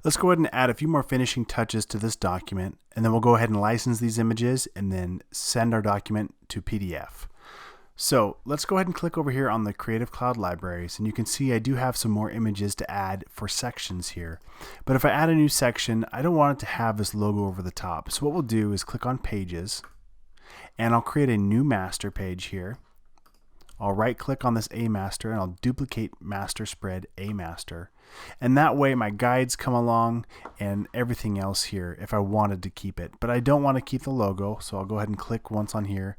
Let's go ahead and add a few more finishing touches to this document, and then we'll go ahead and license these images and then send our document to PDF. So let's go ahead and click over here on the Creative Cloud Libraries, and you can see I do have some more images to add for sections here. But if I add a new section, I don't want it to have this logo over the top. So what we'll do is click on Pages, and I'll create a new master page here. I'll right click on this A master and I'll duplicate master spread A master. And that way my guides come along and everything else here if I wanted to keep it. But I don't want to keep the logo, so I'll go ahead and click once on here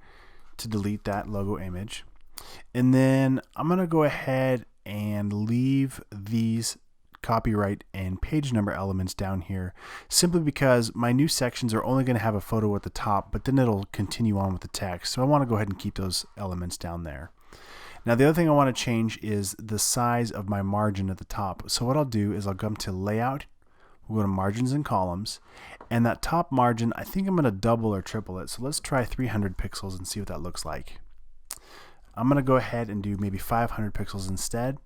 to delete that logo image. And then I'm going to go ahead and leave these copyright and page number elements down here simply because my new sections are only going to have a photo at the top, but then it'll continue on with the text. So I want to go ahead and keep those elements down there. Now the other thing I want to change is the size of my margin at the top. So what I'll do is I'll come to Layout, we'll go to Margins and Columns, and that top margin, I think I'm going to double or triple it. So let's try 300 pixels and see what that looks like. I'm going to go ahead and do maybe 500 pixels instead,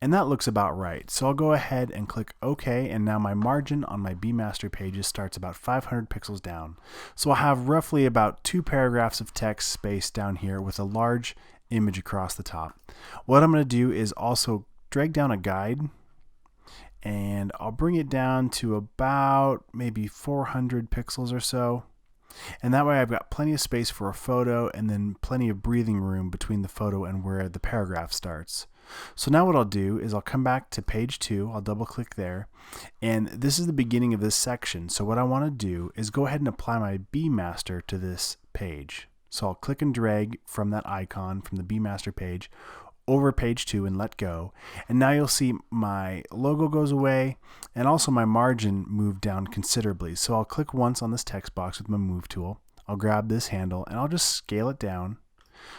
and that looks about right. So I'll go ahead and click OK, and now my margin on my B master pages starts about 500 pixels down. So I'll have roughly about 2 paragraphs of text spaced down here with a large image across the top. What I'm going to do is also drag down a guide, and I'll bring it down to about maybe 400 pixels or so. And that way I've got plenty of space for a photo and then plenty of breathing room between the photo and where the paragraph starts. So now what I'll do is I'll come back to page 2, I'll double click there, and this is the beginning of this section. So what I want to do is go ahead and apply my B master to this page. So I'll click and drag from that icon from the B master page over page 2 and let go. And now you'll see my logo goes away and also my margin moved down considerably. So I'll click once on this text box with my move tool. I'll grab this handle and I'll just scale it down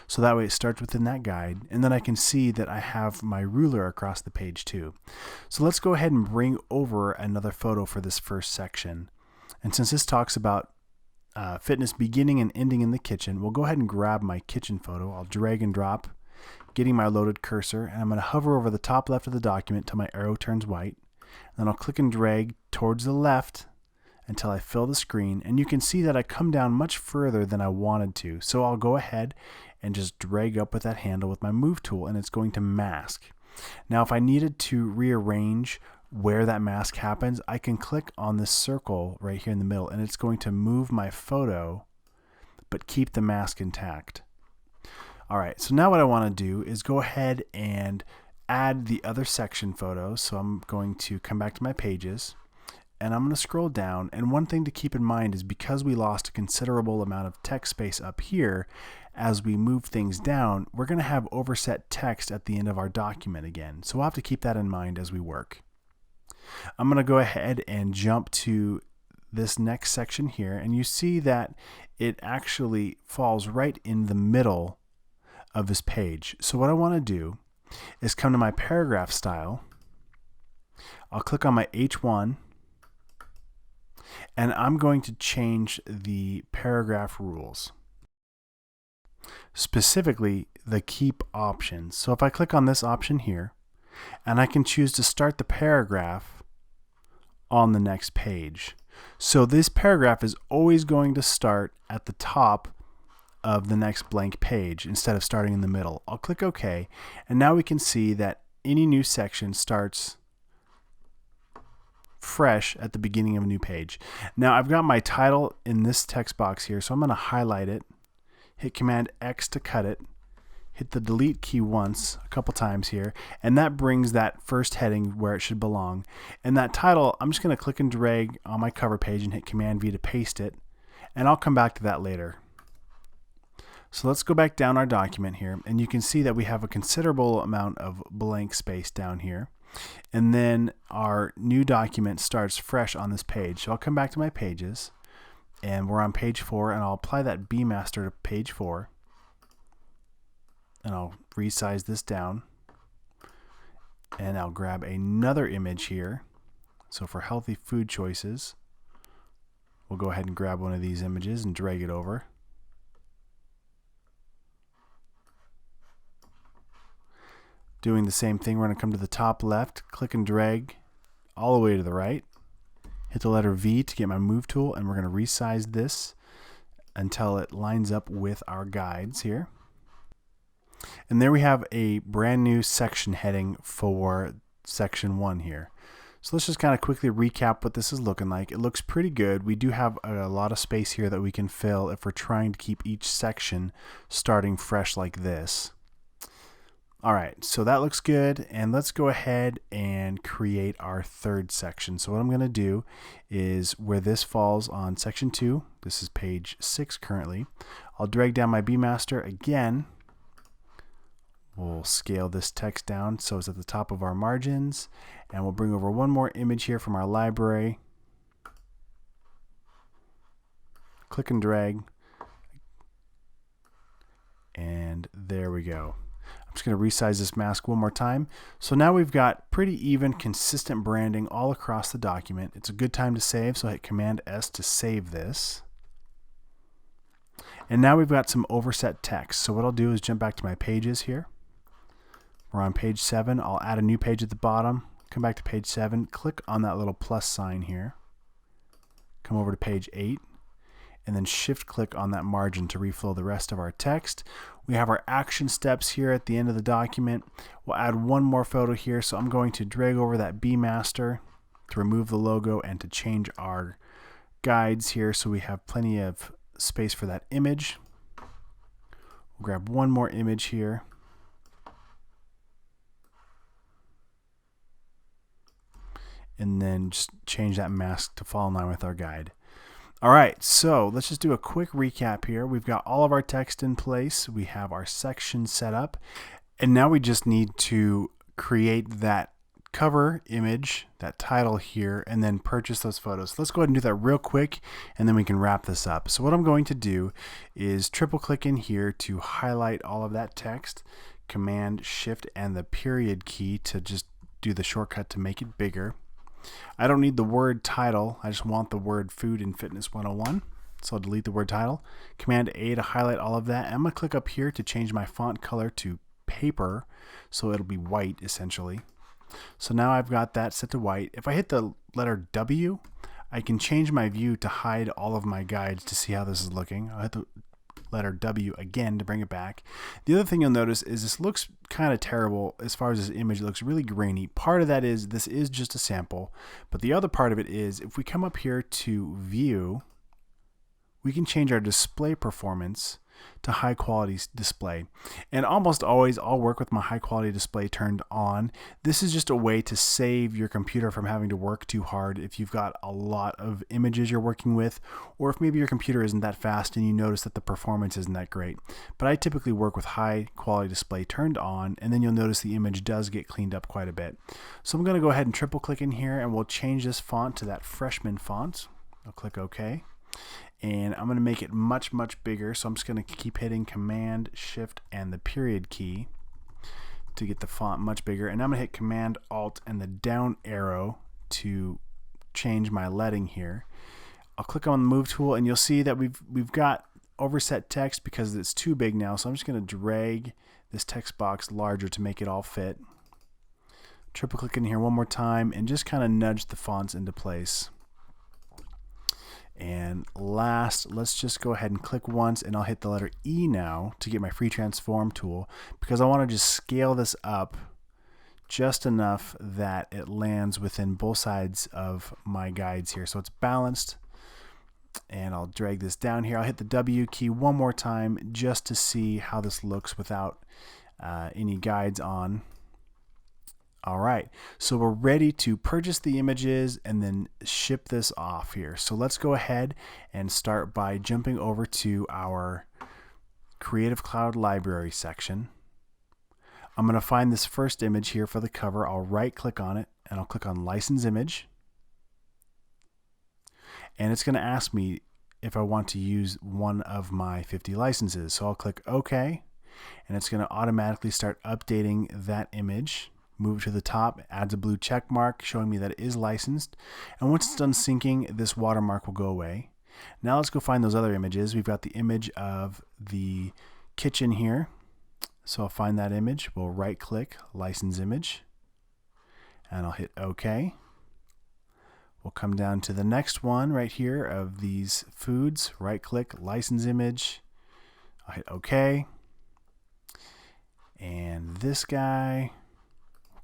so that way it starts within that guide, and then I can see that I have my ruler across the page too. So let's go ahead and bring over another photo for this first section. And since this talks about fitness beginning and ending in the kitchen, we'll go ahead and grab my kitchen photo. I'll drag and drop, getting my loaded cursor, and I'm going to hover over the top left of the document till my arrow turns white. Then I'll click and drag towards the left until I fill the screen, and you can see that I come down much further than I wanted to. So I'll go ahead and just drag up with that handle with my move tool, and it's going to mask. Now if I needed to rearrange where that mask happens, I can click on this circle right here in the middle, and it's going to move my photo but keep the mask intact. Alright, so now what I want to do is go ahead and add the other section photos. So I'm going to come back to my pages and I'm going to scroll down, and one thing to keep in mind is because we lost a considerable amount of text space up here, as we move things down, we're going to have overset text at the end of our document again. So we'll have to keep that in mind as we work. I'm going to go ahead and jump to this next section here, and you see that it actually falls right in the middle of this page. So what I want to do is come to my paragraph style. I'll click on my H1, and I'm going to change the paragraph rules, specifically the keep options. So if I click on this option here, and I can choose to start the paragraph on the next page. So this paragraph is always going to start at the top of the next blank page instead of starting in the middle. I'll click OK, and now we can see that any new section starts fresh at the beginning of a new page. Now I've got my title in this text box here, so I'm going to highlight it, hit Command X to cut it, hit the delete key once, a couple times here, and that brings that first heading where it should belong. And that title, I'm just going to click and drag on my cover page and hit Command V to paste it, and I'll come back to that later. So let's go back down our document here, and you can see that we have a considerable amount of blank space down here. And then our new document starts fresh on this page. So I'll come back to my pages, and we're on page 4, and I'll apply that B master to page 4, and I'll resize this down, and I'll grab another image here. So for healthy food choices, we'll go ahead and grab one of these images and drag it over. Doing the same thing, we're going to come to the top left, click and drag all the way to the right, hit the letter V to get my move tool, and we're going to resize this until it lines up with our guides here. And there we have a brand new section heading for section 1 here. So let's just kind of quickly recap what this is looking like. It looks pretty good. We do have a lot of space here that we can fill if we're trying to keep each section starting fresh like this. Alright, so that looks good, and let's go ahead and create our third section. So what I'm going to do is where this falls on section 2, this is page 6 currently, I'll drag down my B-Master again. We'll scale this text down so it's at the top of our margins, and we'll bring over one more image here from our library. Click and drag, and there we go. I'm just going to resize this mask one more time. So now we've got pretty even, consistent branding all across the document. It's a good time to save, so I hit Command S to save this. And now we've got some overset text. So what I'll do is jump back to my pages here. We're on page 7. I'll add a new page at the bottom. Come back to page 7. Click on that little plus sign here. Come over to page 8. And then shift click on that margin to reflow the rest of our text. We have our action steps here at the end of the document. We'll add one more photo here, so I'm going to drag over that B-Master to remove the logo and to change our guides here so we have plenty of space for that image. We'll grab one more image here. And then just change that mask to fall in line with our guide. Alright, so let's just do a quick recap here. We've got all of our text in place. We have our section set up. And now we just need to create that cover image, that title here, and then purchase those photos. Let's go ahead and do that real quick, and then we can wrap this up. So what I'm going to do is triple click in here to highlight all of that text, Command Shift and the period key to just do the shortcut to make it bigger. I don't need the word title, I just want the word Food and Fitness 101. So I'll delete the word title. Command A to highlight all of that. I'm going to click up here to change my font color to paper, so it'll be white essentially. So now I've got that set to white. If I hit the letter W, I can change my view to hide all of my guides to see how this is looking. I'll hit the letter W again to bring it back. The other thing you'll notice is this looks kind of terrible as far as this image. It looks really grainy. Part of that is this is just a sample, but the other part of it is if we come up here to View, we can change our display performance to high quality display. And almost always I'll work with my high quality display turned on. This is just a way to save your computer from having to work too hard if you've got a lot of images you're working with, or if maybe your computer isn't that fast and you notice that the performance isn't that great. But I typically work with high quality display turned on, and then you'll notice the image does get cleaned up quite a bit. So I'm going to go ahead and triple click in here, and we'll change this font to that freshman font. I'll click OK. And I'm going to make it much bigger, so I'm just going to keep hitting Command Shift and the period key to get the font much bigger, and I'm going to hit Command Alt and the down arrow to change my leading here. I'll click on the move tool, and you'll see that we've got overset text because it's too big now, so I'm just going to drag this text box larger to make it all fit. Triple click in here one more time and just kind of nudge the fonts into place. And last, let's just go ahead and click once, and I'll hit the letter E now to get my free transform tool, because I want to just scale this up just enough that it lands within both sides of my guides here, so it's balanced. And I'll drag this down here. I'll hit the W key one more time just to see how this looks without any guides on. Alright, so we're ready to purchase the images and then ship this off here. So let's go ahead and start by jumping over to our Creative Cloud Library section. I'm going to find this first image here for the cover. I'll right click on it and I'll click on License Image. And it's going to ask me if I want to use one of my 50 licenses. So I'll click OK, and it's going to automatically start updating that image. Move to the top, adds a blue check mark showing me that it is licensed, and once it's done syncing, this watermark will go away. Now let's go find those other images. We've got the image of the kitchen here, so I'll find that image. We'll right click, license image, and I'll hit OK. We'll come down to the next one right here of these foods, right click, license image. I'll hit OK. And this guy,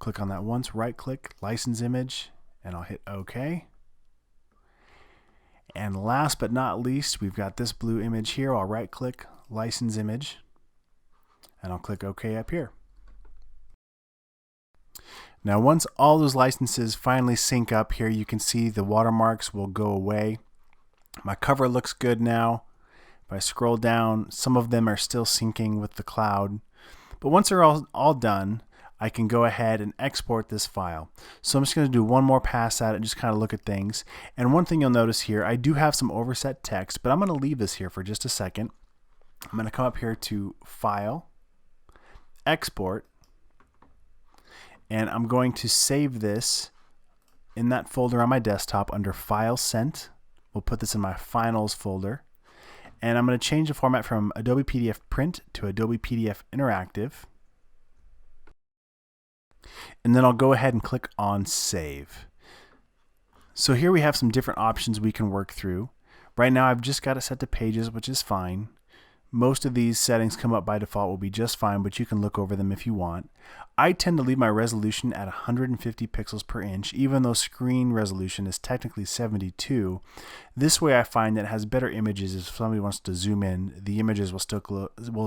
click on that once, right click, license image, and I'll hit OK. And last but not least, we've got this blue image here. I'll right click, license image, and I'll click OK up here. Now once all those licenses finally sync up here, you can see the watermarks will go away. My cover looks good now. If I scroll down, some of them are still syncing with the cloud. But once they're all done, I can go ahead and export this file. So I'm just going to do one more pass at it and just kind of look at things. And one thing you'll notice here, I do have some overset text, but I'm going to leave this here for just a second. I'm going to come up here to File, Export, and I'm going to save this in that folder on my desktop under File Sent. We'll put this in my Finals folder. And I'm going to change the format from Adobe PDF Print to Adobe PDF Interactive. And then I'll go ahead and click on Save. So here we have some different options we can work through. Right now I've just got it set to pages, which is fine. Most of these settings come up by default will be just fine, but you can look over them if you want. I tend to leave my resolution at 150 pixels per inch, even though screen resolution is technically 72. This way I find that it has better images. If somebody wants to zoom in, the images will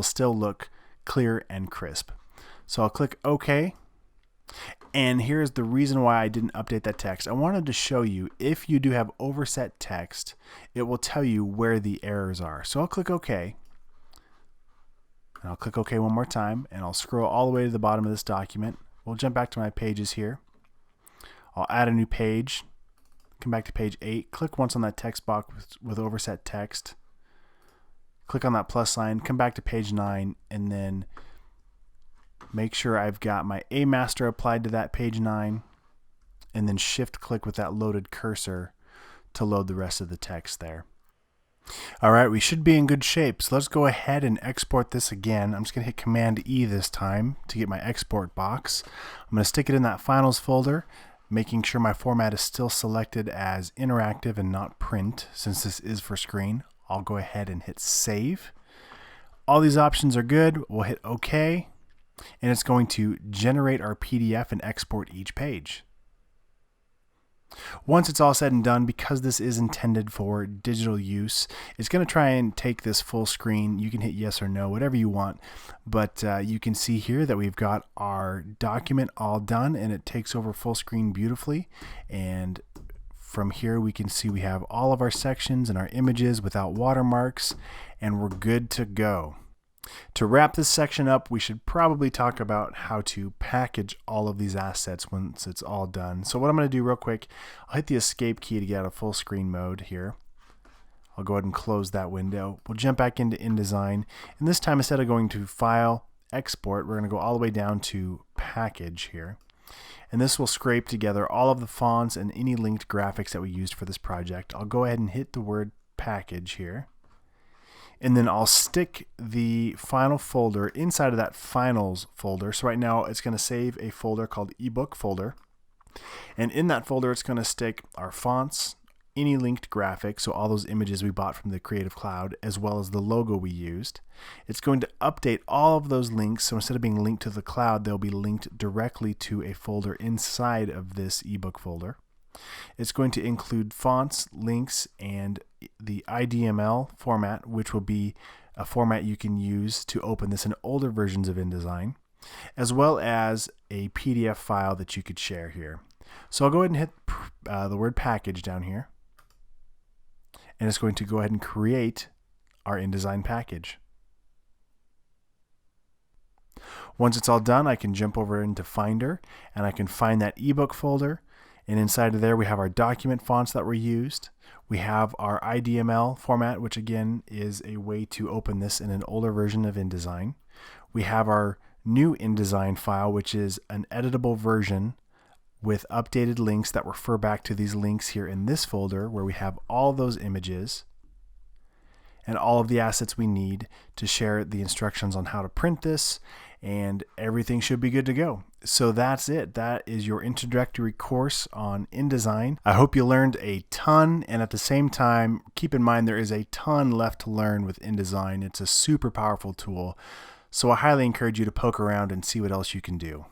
still look clear and crisp. So I'll click OK. And here's the reason why I didn't update that text. I wanted to show you if you do have overset text, it will tell you where the errors are. So I'll click OK. And I'll click OK one more time, and I'll scroll all the way to the bottom of this document. We'll jump back to my pages here. I'll add a new page, come back to page 8, click once on that text box with overset text, click on that plus sign, come back to page 9, and then make sure I've got my A master applied to that page 9, and then shift click with that loaded cursor to load the rest of the text there. Alright, we should be in good shape, so let's go ahead and export this again. I'm just going to hit Command E this time to get my export box. I'm going to stick it in that Finals folder, making sure my format is still selected as interactive and not print, since this is for screen. I'll go ahead and hit Save. All these options are good. We'll hit OK, and it's going to generate our PDF and export each page. Once it's all said and done, because this is intended for digital use, it's going to try and take this full screen. You can hit yes or no, whatever you want, but you can see here that we've got our document all done, and it takes over full screen beautifully. And from here we can see we have all of our sections and our images without watermarks, and we're good to go. To wrap this section up, we should probably talk about how to package all of these assets once it's all done. So what I'm going to do real quick, I'll hit the escape key to get out of full screen mode here. I'll go ahead and close that window. We'll jump back into InDesign, and this time instead of going to File, Export, we're going to go all the way down to Package here. And this will scrape together all of the fonts and any linked graphics that we used for this project. I'll go ahead and hit the word Package here. And then I'll stick the final folder inside of that Finals folder. So right now it's going to save a folder called ebook folder. And in that folder it's going to stick our fonts, any linked graphics, so all those images we bought from the Creative Cloud, as well as the logo we used. It's going to update all of those links, so instead of being linked to the cloud, they'll be linked directly to a folder inside of this ebook folder. It's going to include fonts, links, and the IDML format, which will be a format you can use to open this in older versions of InDesign, as well as a PDF file that you could share here. So I'll go ahead and hit the word package down here, and it's going to go ahead and create our InDesign package. Once it's all done, I can jump over into Finder, and I can find that ebook folder. And inside of there we have our document fonts that were used. We have our IDML format, which again is a way to open this in an older version of InDesign. We have our new InDesign file, which is an editable version with updated links that refer back to these links here in this folder, where we have all those images and all of the assets we need to share the instructions on how to print this and everything should be good to go. So that's it. That is your introductory course on InDesign. I hope you learned a ton, and at the same time, keep in mind there is a ton left to learn with InDesign. It's a super powerful tool, so I highly encourage you to poke around and see what else you can do.